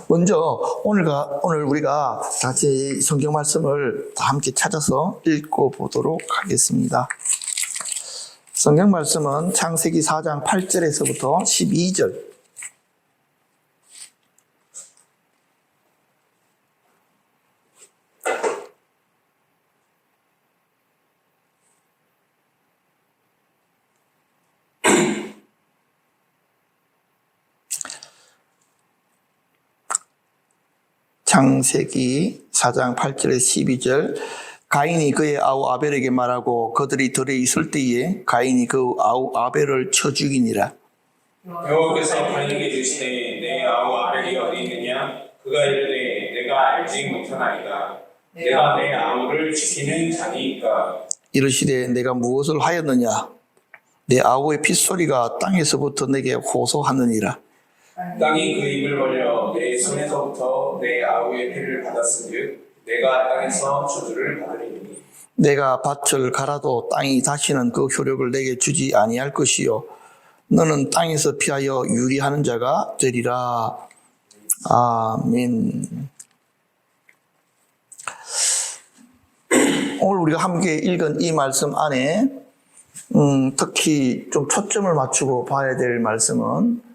먼저 오늘 우리가 같이 성경 말씀을 다 함께 찾아서 읽고 보도록 하겠습니다. 성경 말씀은 창세기 4장 8절에서부터 12절. 창세기 4장 8절에 12절. 가인이 그의 아우 아벨에게 말하고 그들이 들에 있을 때에 가인이 그 아우 아벨을 쳐 죽이니라. 여호와께서 가인에게 이르시되 내 아우 아벨이 어디 있느냐? 그가 이르되 내가 알지 못하나이다. 내가 내 아우를 지키는 자니이까. 이르시되 내가 무엇을 하였느냐? 내 아우의 핏소리가 땅에서부터 내게 호소하느니라. 땅이 그 입을 벌려 내 손에서부터 내 아우의 피를 받았은즉 내가 땅에서 저주를 받으리니. 내가 밭을 갈아도 땅이 다시는 그 효력을 내게 주지 아니할 것이요 너는 땅에서 피하여 유리하는 자가 되리라. 아멘. 오늘 우리가 함께 읽은 이 말씀 안에 특히 좀 초점을 맞추고 봐야 될 말씀은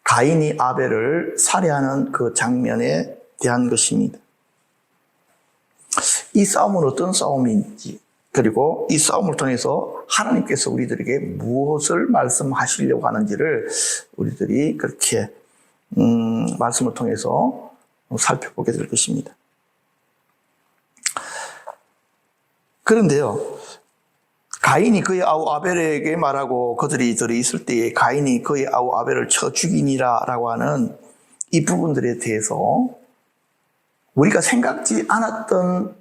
가인이 아벨을 살해하는 그 장면에 대한 것입니다. 이 싸움은 어떤 싸움인지, 그리고 이 싸움을 통해서 하나님께서 우리들에게 무엇을 말씀하시려고 하는지를 우리들이 그렇게 말씀을 통해서 살펴보게 될 것입니다. 그런데요, 가인이 그의 아우 아벨에게 말하고 그들이 들에 있을 때에 가인이 그의 아우 아벨을 쳐 죽이니라 라고 하는 이 부분들에 대해서 우리가 생각지 않았던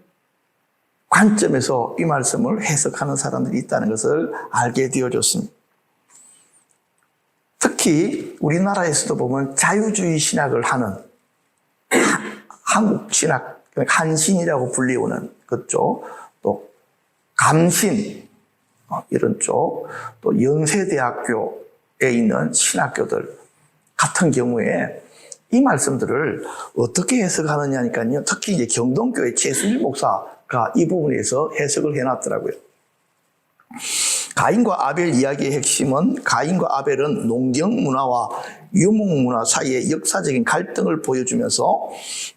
관점에서 이 말씀을 해석하는 사람들이 있다는 것을 알게 되어졌습니다. 특히 우리나라에서도 보면 자유주의 신학을 하는 한국 신학, 한신이라고 불리우는 그쪽, 또 감신, 이런 쪽, 또 연세대학교에 있는 신학교들 같은 경우에 이 말씀들을 어떻게 해석하느냐니까요. 특히 이제 경동교회 최순일 목사가 이 부분에서 해석을 해놨더라고요. 가인과 아벨 이야기의 핵심은 가인과 아벨은 농경 문화와 유목 문화 사이의 역사적인 갈등을 보여주면서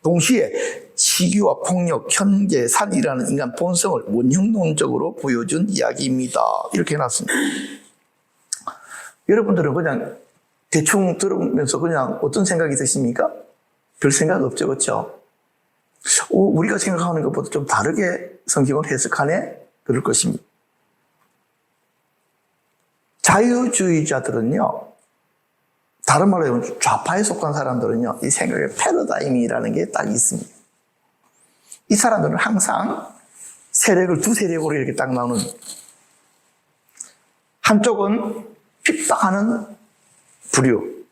동시에 시기와 폭력, 현재, 산이라는 인간 본성을 원형론적으로 보여준 이야기입니다. 이렇게 해놨습니다. 여러분들은 그냥 대충 들으면서 그냥 어떤 생각이 드십니까? 별 생각 없죠, 그렇죠? 우리가 생각하는 것보다 좀 다르게 성경을 해석하네? 그럴 것입니다. 자유주의자들은요, 다른 말로 하면 좌파에 속한 사람들은요, 이 생각에 패러다임이라는 게 딱 있습니다. 이 사람들은 항상 세력을 두 세력으로 이렇게 딱 나누는, 한쪽은 핍박하는 부류,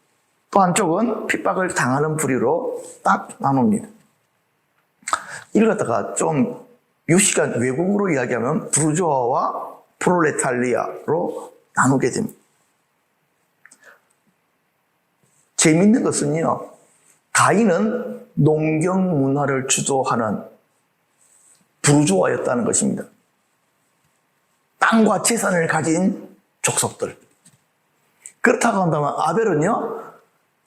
또 한쪽은 핍박을 당하는 부류로 딱 나눕니다. 이걸 갖다가 좀 유시간 외국어로 이야기하면 부르주아와 프롤레탈리아로 나누게 됩니다. 재밌는 것은요, 가인은 농경 문화를 주도하는 부르주아였다는 것입니다. 땅과 재산을 가진 족속들. 그렇다고 한다면 아벨은요,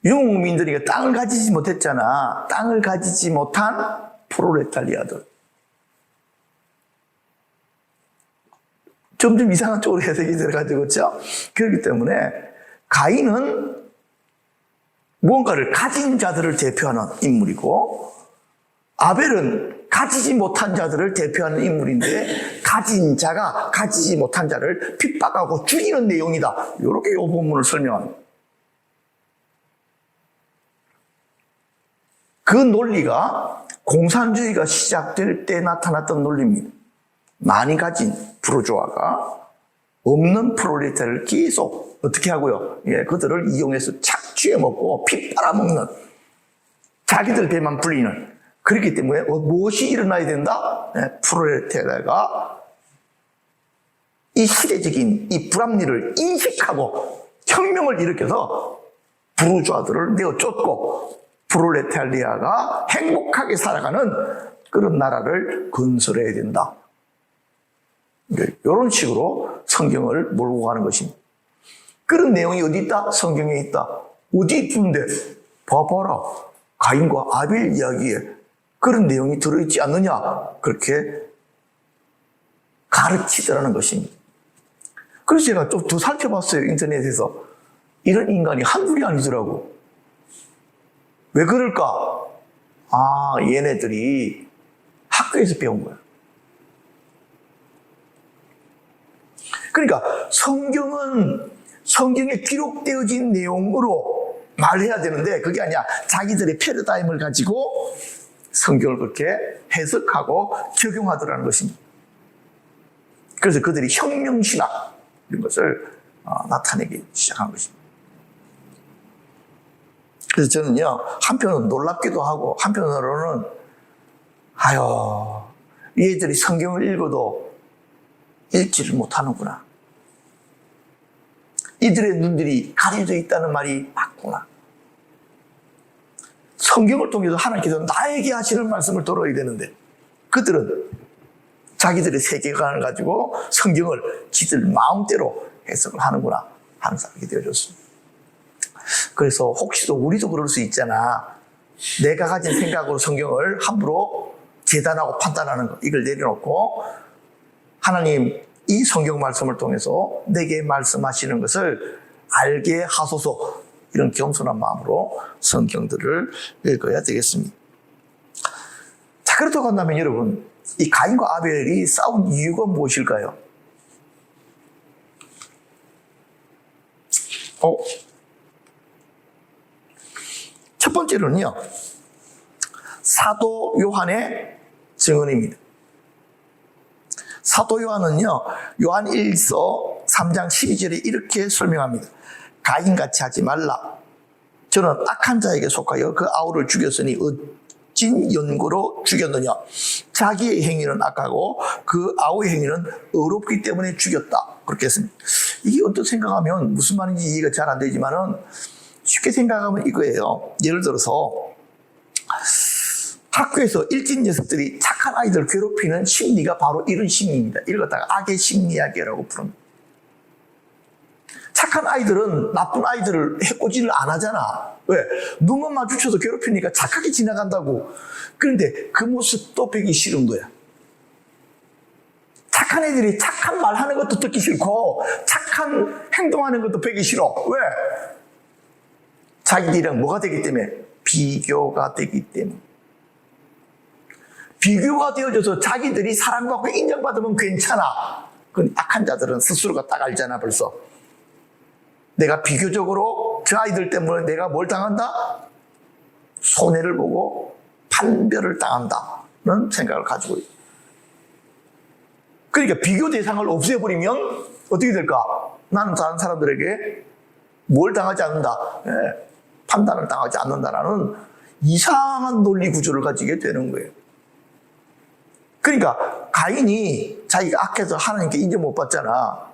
유목민들이 땅을 가지지 못했잖아. 땅을 가지지 못한 프롤레탈리아들. 점점 이상한 쪽으로 해석이 들어가지고, 그렇죠? 그렇기 때문에 가인은 무언가를 가진 자들을 대표하는 인물이고, 아벨은 가지지 못한 자들을 대표하는 인물인데, 가진 자가 가지지 못한 자를 핍박하고 죽이는 내용이다. 이렇게 이 본문을 설명합니다. 그 논리가 공산주의가 시작될 때 나타났던 논리입니다. 많이 가진 부르주아가 없는 프롤레타리아를 계속 어떻게 하고요? 그들을 이용해서 착취해먹고 피 빨아먹는, 자기들 배만 불리는. 그렇기 때문에 무엇이 일어나야 된다? 프롤레타리아가 이 시대적인 이 불합리를 인식하고 혁명을 일으켜서 부르주아들을 내어 쫓고 프롤레타리아가 행복하게 살아가는 그런 나라를 건설해야 된다. 이런 식으로 성경을 몰고 가는 것입니다. 그런 내용이 어디 있다? 성경에 있다. 어디 있는데? 봐봐라. 가인과 아벨 이야기에 그런 내용이 들어있지 않느냐? 그렇게 가르치더라는 것입니다. 그래서 제가 좀 더 살펴봤어요. 인터넷에서. 이런 인간이 한둘이 아니더라고. 왜 그럴까? 아, 얘네들이 학교에서 배운 거야. 그러니까 성경에 기록되어진 내용으로 말해야 되는데 그게 아니야. 자기들의 패러다임을 가지고 성경을 그렇게 해석하고 적용하더라는 것입니다. 그래서 그들이 혁명신학 이런 것을 나타내기 시작한 것입니다. 그래서 저는요, 한편으로는 놀랍기도 하고 한편으로는 얘들이 성경을 읽어도 읽지를 못하는구나. 이들의 눈들이 가려져 있다는 말이 맞구나. 성경을 통해서 하나님께서 나에게 하시는 말씀을 들어야 되는데 그들은 자기들의 세계관을 가지고 성경을 지들 마음대로 해석을 하는구나 하는 생각이 되어졌습니다. 그래서 혹시도 우리도 그럴 수 있잖아. 내가 가진 생각으로 성경을 함부로 재단하고 판단하는 거, 이걸 내려놓고 하나님 이 성경 말씀을 통해서 내게 말씀하시는 것을 알게 하소서, 이런 겸손한 마음으로 성경들을 읽어야 되겠습니다. 자, 그렇다고 한다면 여러분, 이 가인과 아벨이 싸운 이유가 무엇일까요? 첫 번째로는요, 사도 요한의 증언입니다. 사도 요한은요, 요한 1서 3장 12절에 이렇게 설명합니다. 가인같이 하지 말라. 저는 악한 자에게 속하여 그 아우를 죽였으니 어찐 연고로 죽였느냐. 자기의 행위는 악하고 그 아우의 행위는 의롭기 때문에 죽였다. 그렇게 했습니다. 이게 어떻게 생각하면 무슨 말인지 이해가 잘 안 되지만은 쉽게 생각하면 이거예요. 예를 들어서 학교에서 일진 녀석들이 착한 아이들을 괴롭히는 심리가 바로 이런 심리입니다. 읽었다가 악의 심리학이라고 부릅니다. 착한 아이들은 나쁜 아이들을 해코지를 안 하잖아. 왜? 눈만 마주쳐서 괴롭히니까 착하게 지나간다고. 그런데 그 모습도 보기 싫은 거야. 착한 애들이 착한 말 하는 것도 듣기 싫고 착한 행동하는 것도 보기 싫어. 왜? 자기들이랑 뭐가 되기 때문에? 비교가 되기 때문에. 비교가 되어져서 자기들이 사랑받고 인정받으면 괜찮아. 그건 악한 자들은 스스로가 딱 알잖아 벌써. 내가 비교적으로 저 아이들 때문에 내가 뭘 당한다? 손해를 보고 판별을 당한다는 생각을 가지고 있어요. 그러니까 비교 대상을 없애버리면 어떻게 될까? 나는 다른 사람들에게 뭘 당하지 않는다. 판단을 당하지 않는다라는 이상한 논리 구조를 가지게 되는 거예요. 그러니까 가인이 자기가 악해서 하나님께 인정 못 받잖아.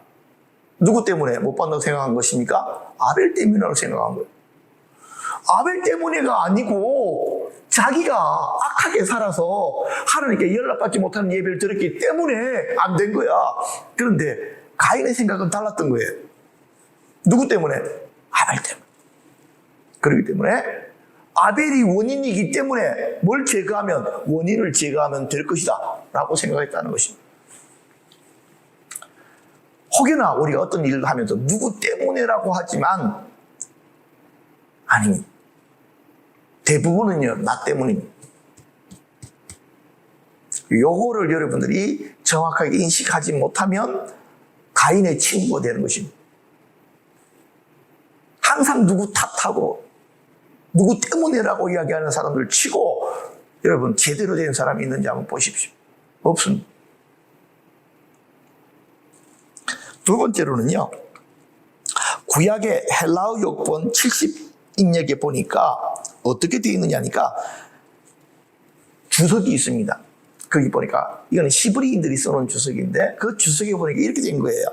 누구 때문에 못 받는다고 생각한 것입니까? 아벨 때문이라고 생각한 거예요. 아벨 때문에가 아니고 자기가 악하게 살아서 하나님께 연락받지 못하는 예배를 드렸기 때문에 안 된 거야. 그런데 가인의 생각은 달랐던 거예요. 누구 때문에? 아벨 때문에. 그렇기 때문에 아벨이 원인이기 때문에 뭘 제거하면, 원인을 제거하면 될 것이다 라고 생각했다는 것입니다. 혹여나 우리가 어떤 일을 하면서 누구 때문에라고 하지만 아닙니다. 대부분은요, 나 때문입니다. 요거를 여러분들이 정확하게 인식하지 못하면 가인의 친구가 되는 것입니다. 항상 누구 탓하고 누구 때문에라고 이야기하는 사람들 치고 여러분 제대로 된 사람이 있는지 한번 보십시오. 없습니다. 두 번째로는요, 구약의 헬라어 역본 70인역에 보니까 어떻게 되어 있느냐니까 주석이 있습니다. 거기 보니까 이거는 시브리인들이 써놓은 주석인데 그 주석에 보니까 이렇게 된 거예요.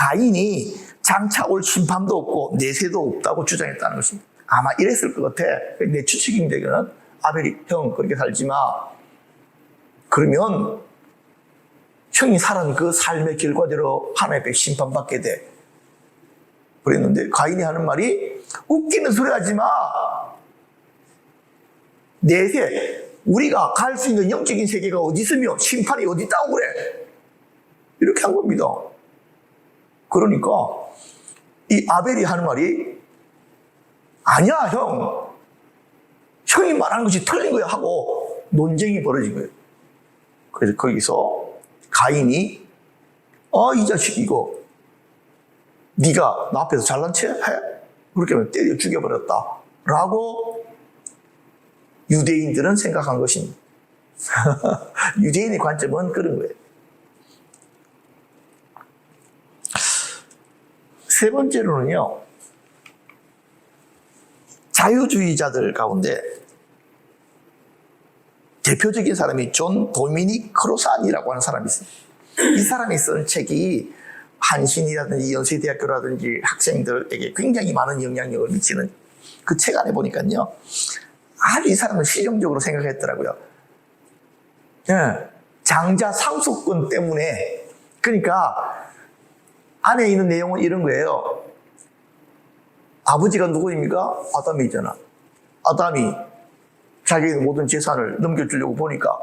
가인이 장차 올 심판도 없고 내세도 없다고 주장했다는 것입니다. 아마 이랬을 것 같아. 내 추측인데는 아벨이 형 그렇게 살지 마. 그러면 형이 살은 그 삶의 결과대로 하나님 앞에 심판받게 돼. 그랬는데 가인이 하는 말이 웃기는 소리 하지 마. 내세 우리가 갈 수 있는 영적인 세계가 어디 있으며 심판이 어디 있다고 그래. 이렇게 한 겁니다. 그러니까 이 아벨이 하는 말이 아니야 형. 형이 말하는 것이 틀린 거야 하고 논쟁이 벌어진 거예요. 그래서 거기서 가인이 이 자식 이거 네가 나 앞에서 잘난 체 해? 그렇게 하면 때려 죽여버렸다 라고 유대인들은 생각한 것입니다. 유대인의 관점은 그런 거예요. 세 번째로는요, 자유주의자들 가운데 대표적인 사람이 존 도미닉 크로산이라고 하는 사람이 있어요. 이 사람이 쓴 책이 한신이라든지 연세대학교라든지 학생들에게 굉장히 많은 영향력을 미치는 그 책 안에 보니까요, 아주 이 사람은 실용적으로 생각했더라고요. 예, 장자 상속권 때문에. 그러니까 안에 있는 내용은 이런 거예요. 아버지가 누구입니까? 아담이잖아. 아담이 자기의 모든 재산을 넘겨주려고 보니까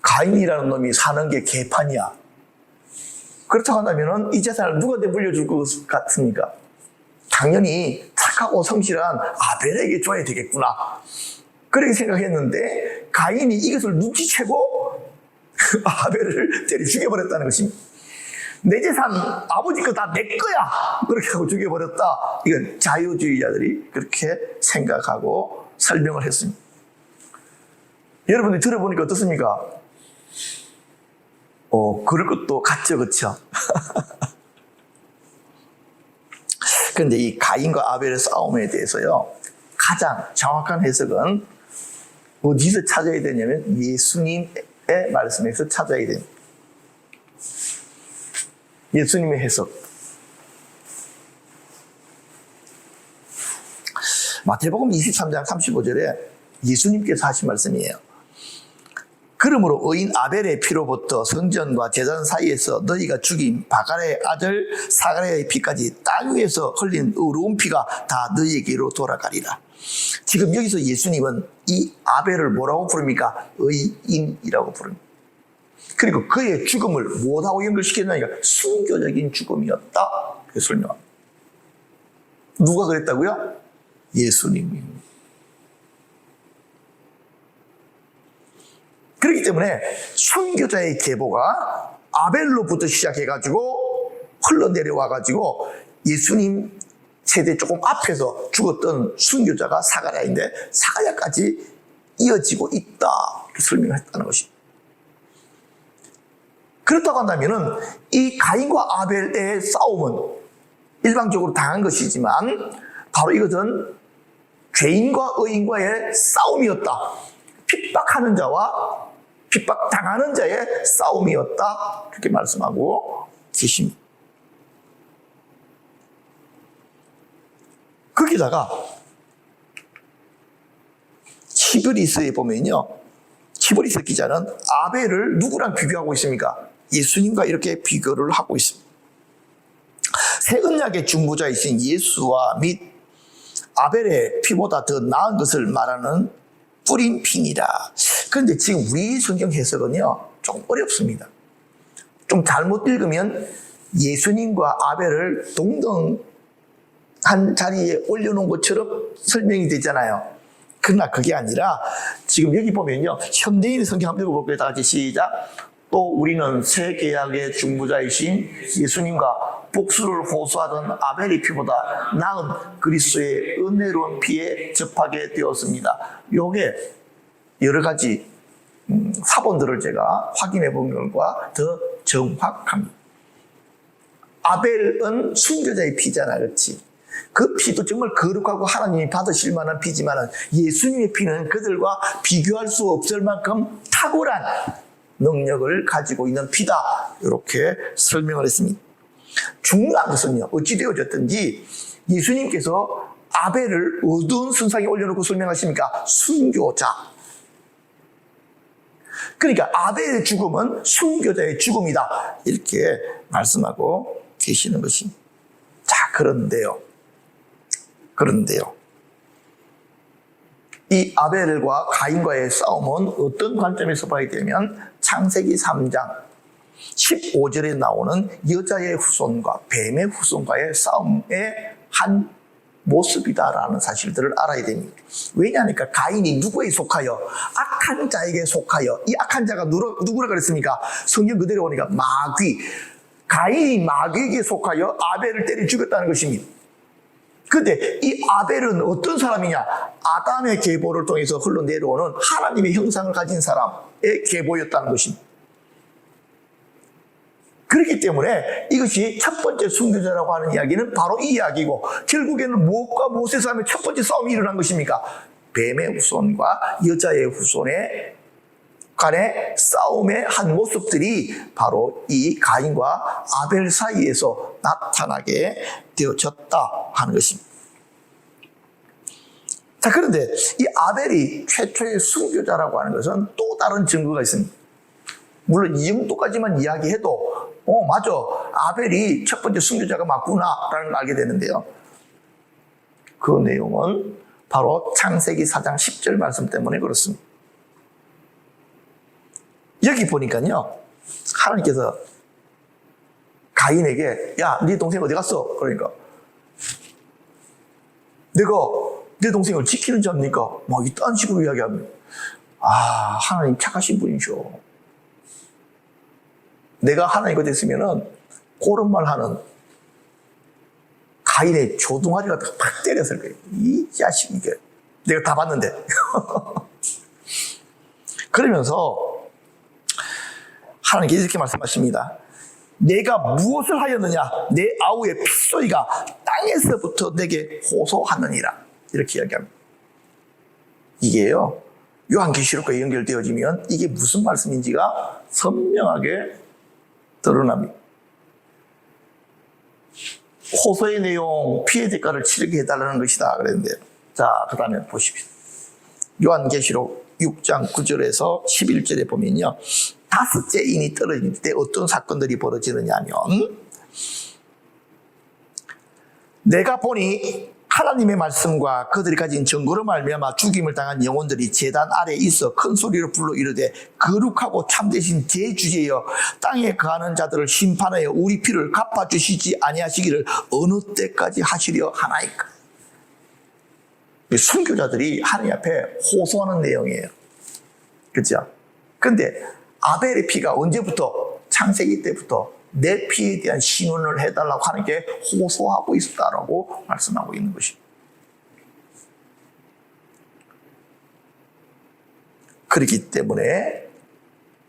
가인이라는 놈이 사는 게 개판이야. 그렇다고 한다면 이 재산을 누구한테 물려줄 것 같습니까? 당연히 착하고 성실한 아벨에게 줘야 되겠구나. 그렇게 생각했는데 가인이 이것을 눈치채고 아벨을 때려 죽여버렸다는 것입니다. 내 재산 아버지 거 다 내 거야. 그렇게 하고 죽여버렸다. 이건 자유주의자들이 그렇게 생각하고 설명을 했습니다. 여러분들이 들어보니까 어떻습니까? 그럴 것도 같죠, 그렇죠? 그런데 이 가인과 아벨의 싸움에 대해서요, 가장 정확한 해석은 어디서 찾아야 되냐면 예수님의 말씀에서 찾아야 됩니다. 예수님의 해석. 마태복음 23장 35절에 예수님께서 하신 말씀이에요. 그러므로 의인 아벨의 피로부터 성전과 제단 사이에서 너희가 죽인 바갈의 아들 사가랴의 피까지 땅 위에서 흘린 의로운 피가 다 너희에게로 돌아가리라. 지금 여기서 예수님은 이 아벨을 뭐라고 부릅니까? 의인이라고 부릅니다. 그리고 그의 죽음을 뭐하고 연결시켰냐니까 순교적인 죽음이었다. 그렇게 설명합니다. 누가 그랬다고요? 예수님입니다. 그렇기 때문에 순교자의 계보가 아벨로부터 시작해가지고 흘러내려와가지고 예수님 세대 조금 앞에서 죽었던 순교자가 사가랴인데 사가랴까지 이어지고 있다. 이렇게 설명했다는 것입니다. 그렇다고 한다면 이 가인과 아벨의 싸움은 일방적으로 당한 것이지만 바로 이것은 죄인과 의인과의 싸움이었다. 핍박하는 자와 핍박당하는 자의 싸움이었다. 그렇게 말씀하고 계십니다. 거기다가 히브리서에 보면요, 히브리서 기자는 아벨을 누구랑 비교하고 있습니까? 예수님과 이렇게 비교를 하고 있습니다. 새 언약의 중보자이신 예수와 및 아벨의 피보다 더 나은 것을 말하는 뿌린 피니라. 그런데 지금 우리 성경 해석은요, 좀 어렵습니다. 좀 잘못 읽으면 예수님과 아벨을 동등한 자리에 올려놓은 것처럼 설명이 되잖아요. 그러나 그게 아니라 지금 여기 보면요, 현대인의 성경 한번 읽어볼게요. 다 같이 시작. 또 우리는 새 계약의 중보자이신 예수님과 복수를 호소하던 아벨의 피보다 나은 그리스도의 은혜로운 피에 접하게 되었습니다. 요게 여러 가지 사본들을 제가 확인해 본 결과 더 정확합니다. 아벨은 순교자의 피잖아, 그렇지? 그 피도 정말 거룩하고 하나님이 받으실 만한 피지만 예수님의 피는 그들과 비교할 수 없을 만큼 탁월한 능력을 가지고 있는 피다. 이렇게 설명을 했습니다. 중요한 것은요, 어찌 되어졌든지 예수님께서 아벨을 어두운 선상에 올려놓고 설명하십니까? 순교자. 그러니까 아벨의 죽음은 순교자의 죽음이다. 이렇게 말씀하고 계시는 것입니다. 자, 그런데요. 이 아벨과 가인과의 싸움은 어떤 관점에서 봐야 되면 창세기 3장 15절에 나오는 여자의 후손과 뱀의 후손과의 싸움의 한 모습이다라는 사실들을 알아야 됩니다. 왜냐하니까 가인이 누구에 속하여? 악한 자에게 속하여. 이 악한 자가 누구라 그랬습니까? 성경 그대로 보니까 마귀. 가인이 마귀에게 속하여 아벨을 때려 죽였다는 것입니다. 그런데 이 아벨은 어떤 사람이냐? 아담의 계보를 통해서 흘러내려오는 하나님의 형상을 가진 사람의 계보였다는 것입니다. 그렇기 때문에 이것이 첫 번째 순교자라고 하는 이야기는 바로 이 이야기고, 결국에는 무엇과 무엇의 싸움에 첫 번째 싸움이 일어난 것입니까? 뱀의 후손과 여자의 후손의 간의 싸움의 한 모습들이 바로 이 가인과 아벨 사이에서 나타나게 되어졌다 하는 것입니다. 자, 그런데 이 아벨이 최초의 순교자라고 하는 것은 또 다른 증거가 있습니다. 물론 이 정도까지만 이야기해도 맞아, 아벨이 첫 번째 순교자가 맞구나라는 걸 알게 되는데요. 그 내용은 바로 창세기 4장 10절 말씀 때문에 그렇습니다. 여기 보니까요, 하나님께서 가인에게 야, 네 동생 어디 갔어? 그러니까 내가 내 동생을 지키는 자입니까? 막 이딴 식으로 이야기합니다. 아, 하나님 착하신 분이죠. 내가 하나님과 됐으면은 그런 말 하는 가인의 조둥아리가 팍 때렸을 거예요. 이 자식, 이게 내가 다 봤는데. 그러면서 하나님께서 이렇게 말씀하십니다. 내가 무엇을 하였느냐? 내 아우의 핏소리가 땅에서부터 내게 호소하느니라. 이렇게 이야기합니다. 이게요, 요한계시록과 연결되어지면 이게 무슨 말씀인지가 선명하게 드러납니다. 호소의 내용, 피해 대가를 치르게 해달라는 것이다 그랬는데요. 자, 그 다음에 보십시오. 요한계시록 6장 9절에서 11절에 보면요, 다섯째 인이 떨어질 때 어떤 사건들이 벌어지느냐 하면, 내가 보니 하나님의 말씀과 그들이 가진 증거로 말미암아 죽임을 당한 영혼들이 제단 아래에 있어 큰 소리로 불러 이르되 거룩하고 참되신 제 주제여 땅에 거하는 자들을 심판하여 우리 피를 갚아주시지 아니하시기를 어느 때까지 하시려 하나이까. 순교자들이 하나님 앞에 호소하는 내용이에요. 그렇죠? 근데 아벨의 피가 언제부터? 창세기 때부터 내 피에 대한 신원을 해달라고 하는 게 호소하고 있다라고 말씀하고 있는 것입니다. 그렇기 때문에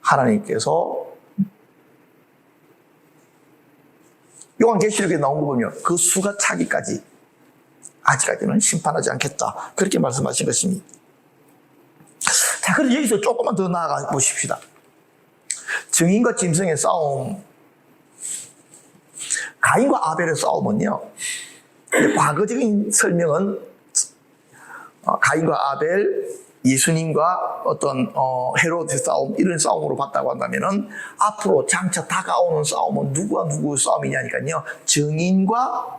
하나님께서 요한계시록에 나온 거 보면 그 수가 차기까지 아직까지는 심판하지 않겠다. 그렇게 말씀하신 것입니다. 자, 그럼 여기서 조금만 더 나아가 보십시다. 증인과 짐승의 싸움. 가인과 아벨의 싸움은요, 과거적인 설명은 가인과 아벨, 예수님과 어떤 헤로드 싸움, 이런 싸움으로 봤다고 한다면은 앞으로 장차 다가오는 싸움은 누구와 누구의 싸움이냐니까요, 증인과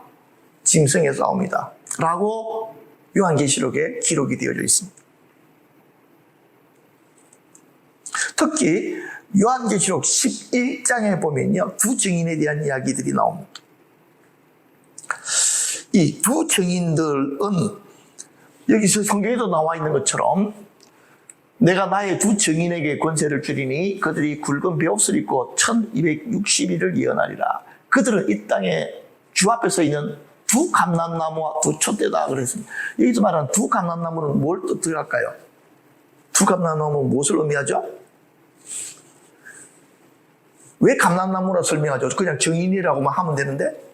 짐승의 싸움이다 라고 요한계시록에 기록이 되어져 있습니다. 특히 요한계시록 11장에 보면요, 두 증인에 대한 이야기들이 나옵니다. 이 두 증인들은 여기서 성경에도 나와 있는 것처럼 내가 나의 두 증인에게 권세를 주리니 그들이 굵은 베옷을 입고 1260일을 예언하리라. 그들은 이 땅에 주 앞에 서 있는 두 감람나무와 두 촛대다 그랬습니다. 여기서 말하는 두 감람나무는 뭘 뜻할까요? 두 감람나무는 무엇을 의미하죠? 왜 감람나무라 설명하죠? 그냥 증인이라고만 하면 되는데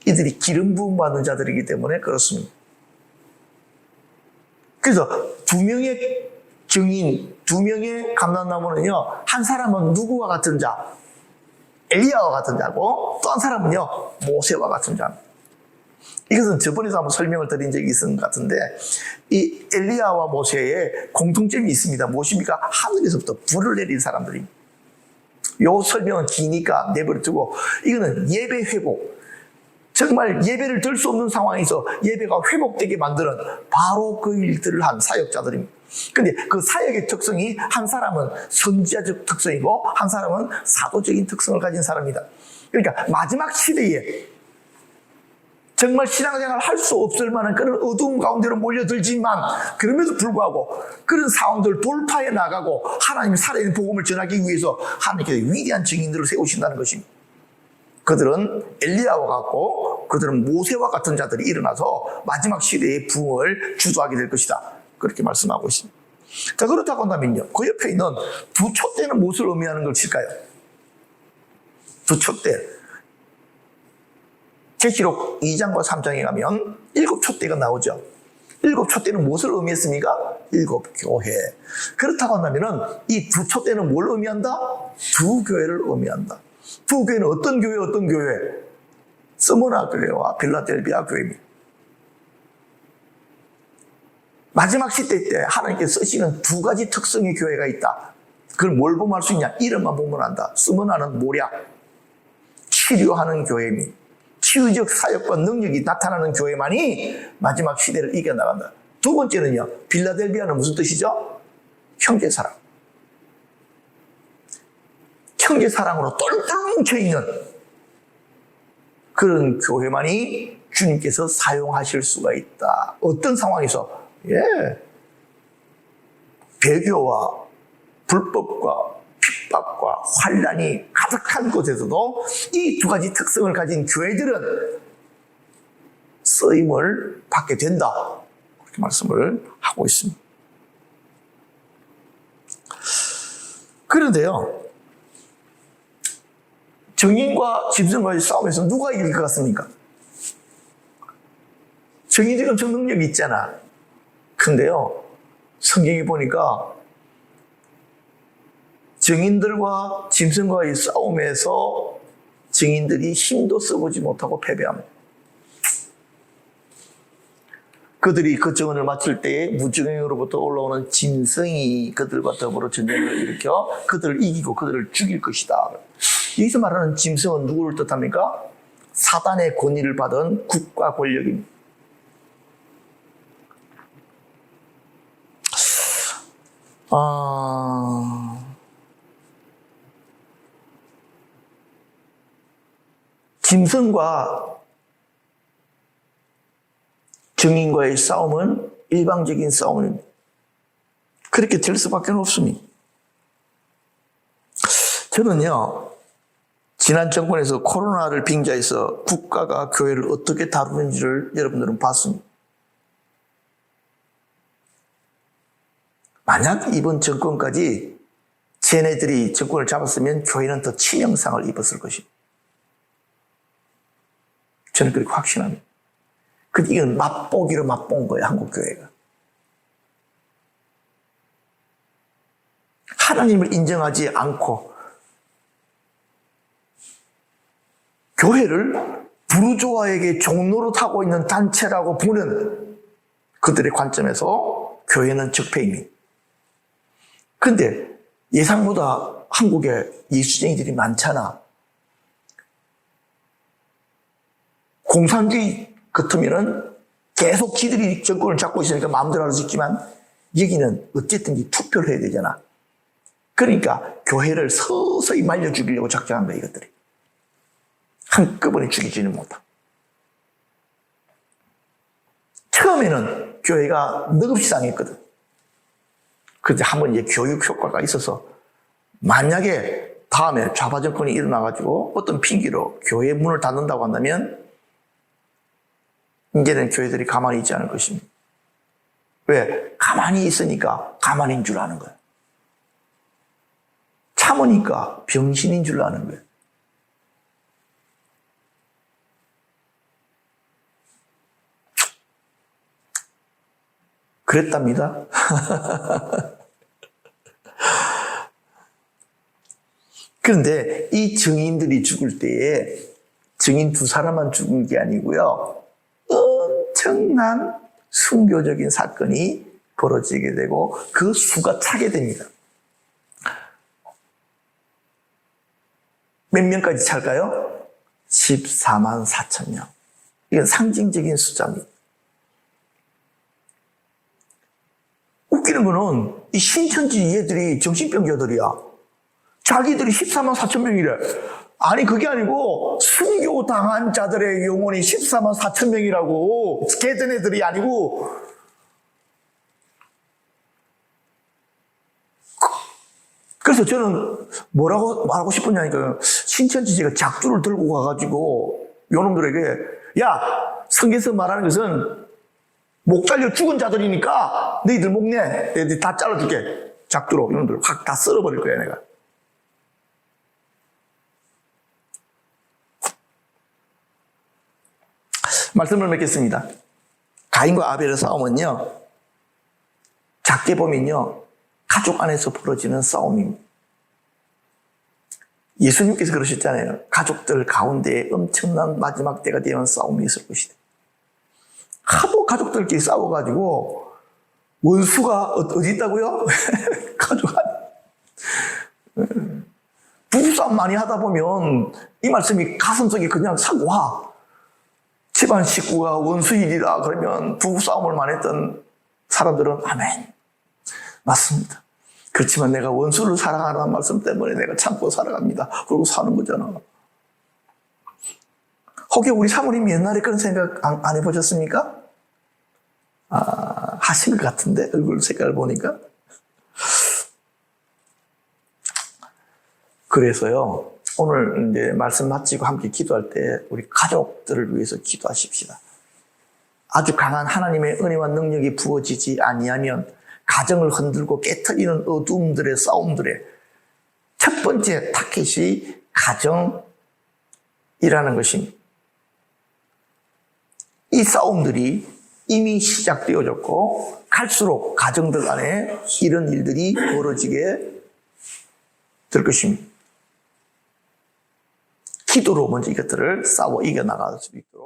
이들이 기름 부음 받는 자들이기 때문에 그렇습니다. 그래서 두 명의 증인, 두 명의 감람나무는요, 한 사람은 누구와 같은 자? 엘리야와 같은 자고 또 한 사람은요 모세와 같은 자입니다. 이것은 저번에도 한번 설명을 드린 적이 있은 것 같은데 이 엘리야와 모세의 공통점이 있습니다. 무엇입니까? 하늘에서부터 불을 내린 사람들입니다. 요 설명은 기니까 내버려두고 이거는 예배 회복, 정말 예배를 들 수 없는 상황에서 예배가 회복되게 만드는 바로 그 일들을 한 사역자들입니다. 근데 그 사역의 특성이 한 사람은 선지자적 특성이고 한 사람은 사도적인 특성을 가진 사람이다. 그러니까 마지막 시대에 정말 신앙생활을 할 수 없을 만한 그런 어두움 가운데로 몰려들지만 그럼에도 불구하고 그런 상황들을 돌파해 나가고 하나님의 살아있는 복음을 전하기 위해서 하나님께서 위대한 증인들을 세우신다는 것입니다. 그들은 엘리야와 같고 그들은 모세와 같은 자들이 일어나서 마지막 시대의 부흥을 주도하게 될 것이다. 그렇게 말씀하고 있습니다. 자, 그렇다고 한다면요. 그 옆에 있는 두 촛대는 무엇을 의미하는 것일까요? 두 촛대. 계시록 2장과 3장에 가면 7촛대가 나오죠. 7촛대는 무엇을 의미했습니까? 7 교회. 그렇다고 한다면 이 두 촛대는 뭘 의미한다? 두 교회를 의미한다. 두 교회는 어떤 교회, 어떤 교회? 스무나 교회와 빌라델비아 교회입니다. 마지막 시대 때 하나님께서 쓰시는 두 가지 특성의 교회가 있다. 그걸 뭘 보면 알 수 있냐? 이름만 보면 안다. 스무나는 모략, 치료하는 교회입니다. 치유적 사역과 능력이 나타나는 교회만이 마지막 시대를 이겨나간다. 두 번째는요, 빌라델비아는 무슨 뜻이죠? 형제사랑. 형제사랑으로 똘똘 뭉쳐있는 그런 교회만이 주님께서 사용하실 수가 있다. 어떤 상황에서? 배교와 불법과 핍박과 환난이 가득한 곳에서도 이 두 가지 특성을 가진 교회들은 쓰임을 받게 된다. 그렇게 말씀을 하고 있습니다. 그런데요, 정인과 짐승과의 싸움에서 누가 이길 것 같습니까? 정인이 엄청 능력이 있잖아. 근데요, 성경에 보니까 증인들과 짐승과의 싸움에서 증인들이 힘도 써보지 못하고 패배합니다. 그들이 그 증언을 마칠 때에 무증인으로부터 올라오는 짐승이 그들과 더불어 전쟁을 일으켜 그들을 이기고 그들을 죽일 것이다. 여기서 말하는 짐승은 누구를 뜻합니까? 사단의 권위를 받은 국가 권력입니다. 짐승과 증인과의 싸움은 일방적인 싸움입니다. 그렇게 될 수밖에 없습니다. 저는요, 지난 정권에서 코로나를 빙자해서 국가가 교회를 어떻게 다루는지를 여러분들은 봤습니다. 만약 이번 정권까지 쟤네들이 정권을 잡았으면 교회는 더 치명상을 입었을 것입니다. 저는 그렇게 확신합니다. 근데 이건 맛보기로 맛본 거예요, 한국 교회가. 하나님을 인정하지 않고 교회를 부르주아에게 종노릇하고 있는 단체라고 보는 그들의 관점에서 교회는 적폐입니다. 근데 예상보다 한국에 예수쟁이들이 많잖아. 공산주의 같으면은 계속 지들이 정권을 잡고 있으니까 마음대로 할 수 있지만 여기는 어쨌든 투표를 해야 되잖아. 그러니까 교회를 서서히 말려 죽이려고 작정한 거야, 이것들이. 한꺼번에 죽이지는 못하고. 처음에는 교회가 넋없이 상했거든. 그런데 한번 이제 교육 효과가 있어서 만약에 다음에 좌파 정권이 일어나가지고 어떤 핑계로 교회 문을 닫는다고 한다면 이제는 교회들이 가만히 있지 않을 것입니다. 왜? 가만히 있으니까 가만히인 줄 아는 거예요. 참으니까 병신인 줄 아는 거예요. 그랬답니다. 그런데 이 증인들이 죽을 때에 증인 두 사람만 죽은 게 아니고요. 엄청난 순교적인 사건이 벌어지게 되고 그 수가 차게 됩니다. 몇 명까지 찰까요? 14만 4천 명. 이건 상징적인 숫자입니다. 웃기는 거는 이 신천지 얘들이 정신병자들이야. 자기들이 14만 4천 명이래. 아니 그게 아니고 순교당한 자들의 영혼이 14만 4천 명이라고. 걔들 애들이 아니고. 그래서 저는 뭐라고 말하고 싶었냐니까요. 신천지제가 작두를 들고 가가지고 요놈들에게 야 성경에서 말하는 것은 목 잘려 죽은 자들이니까 너희들 목내 너희들 다 잘라줄게. 작두로 이놈들 확 다 썰어버릴 거야 내가. 말씀을 맺겠습니다. 가인과 아벨의 싸움은요, 작게 보면요, 가족 안에서 벌어지는 싸움입니다. 예수님께서 그러셨잖아요. 가족들 가운데 엄청난 마지막 때가 되면 싸움이 있을 것이다. 하도 가족들끼리 싸워가지고 원수가 어디 있다고요? 가족 안에. 부부싸움 많이 하다 보면 이 말씀이 가슴속에 그냥 싹 와. 집안 식구가 원수일이라 그러면 부부싸움을 많이 했던 사람들은 아멘. 맞습니다. 그렇지만 내가 원수를 사랑하라는 말씀 때문에 내가 참고 살아갑니다. 그러고 사는 거잖아. 혹시 우리 사모님 옛날에 그런 생각 안 해보셨습니까? 하신 것 같은데 얼굴 색깔 보니까. 그래서요. 오늘 이제 말씀 마치고 함께 기도할 때 우리 가족들을 위해서 기도하십시다. 아주 강한 하나님의 은혜와 능력이 부어지지 아니하면 가정을 흔들고 깨트리는 어둠들의 싸움들의 첫 번째 타켓이 가정이라는 것입니다. 이 싸움들이 이미 시작되어졌고 갈수록 가정들 안에 이런 일들이 벌어지게 될 것입니다. 기도로 먼저 이것들을 싸워 이겨나갈 수 있도록